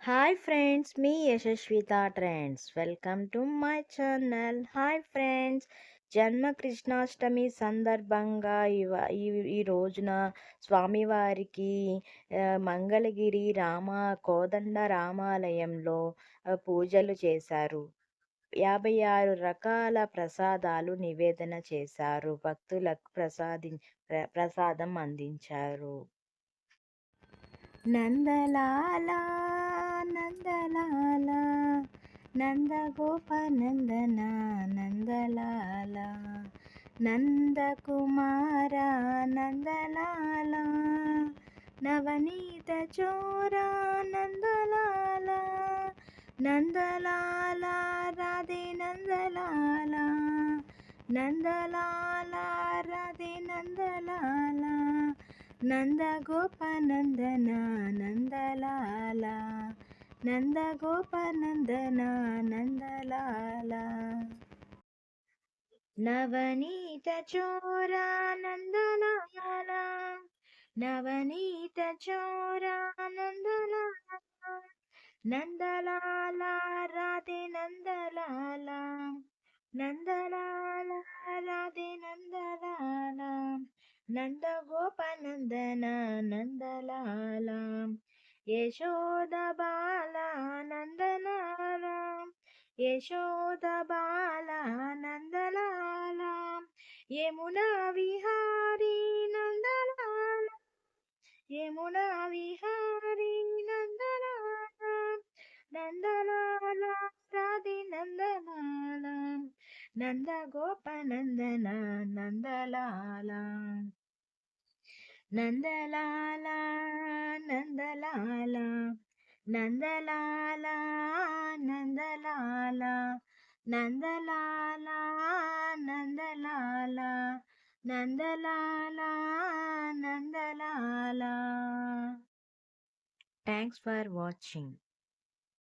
Hi friends, me యశస్విత trends. Welcome to my channel. Hi friends, జన్మ కృష్ణాష్టమి సందర్భంగా ఈ రోజున స్వామివారికి మంగళగిరి కోదండ రామాలయంలో పూజలు చేశారు. 56 రకాల ప్రసాదాలు నివేదన చేశారు. భక్తులకు ప్రసాదం అందించారు. నందలాల నందలాల నందగోప నందన నందలాల నందకుమార నందలాల నవనీత చోర నందలాల నందలాల రాధే నందలాల నందలాల రాధే నందలాల నందగోపనందన నందలాల నందగోపనందన నందలాల నవనీత చోర నందలాల నవనీత చోర నందలాల నందలాల రాధే నందలాల నందలాల రాధే నందలాల నందగోపనందన నందలాల యశోద బాల నందలాల యశోద బాల నందలాల యమునా విహారీ నందలాల యమునా విహారీ నందలాల నందలాల రాధే నందలాల నందగోపనందన Nandlala Nandlala Nandlala Nandlala Nandlala Nandlala Nandlala Nandlala Nandlala. Thanks for watching.